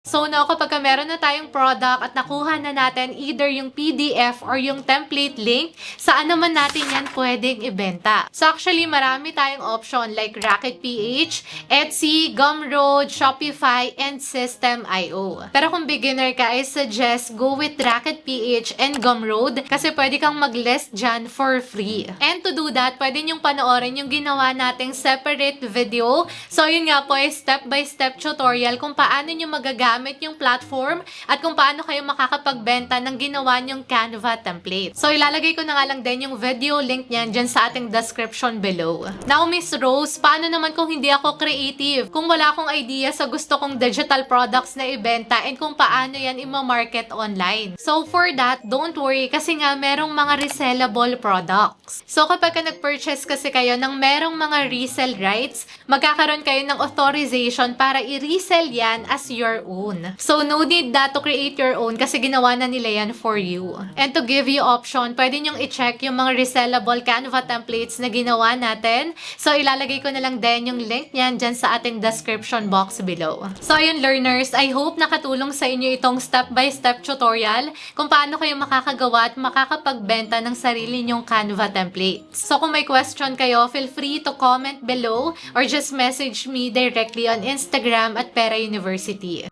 So now, kapag meron na tayong product at nakuha na natin either yung PDF or yung template link, saan naman natin yan pwedeng ibenta? So actually, marami tayong option like Racket PH, Etsy, Gumroad, Shopify, and System.io. Pero kung beginner ka, I suggest go with Racket PH and Gumroad kasi pwede kang mag-list dyan for free. And to do that, pwede nyong panoorin yung ginawa nating separate video. So yun nga po ay step-by-step tutorial kung paano nyo magagamit yung platform at kung paano kayo makakapagbenta ng ginawa nyong Canva template. So, ilalagay ko na nga lang din yung video link niyan dyan sa ating description below. Now, Miss Rose, paano naman kung hindi ako creative? Kung wala akong idea sa gusto kong digital products na ibenta and kung paano yan ima-market online. So, for that, don't worry kasi nga merong mga resellable products. So, kapag ka nag-purchase kasi kayo ng merong mga resell rights, magkakaroon kayo ng authorization para i-resell yan as your own. So, no need na to create your own kasi ginawa na nila yan for you. And to give you option, pwede nyong i-check yung mga resellable Canva templates na ginawa natin. So, ilalagay ko na lang din yung link niyan dyan sa ating description box below. So, ayun learners, I hope nakatulong sa inyo itong step-by-step tutorial kung paano kayo makakagawa at makakapagbenta ng sarili nyong Canva templates. So, kung may question kayo, feel free to comment below or just message me directly on Instagram at Pera University.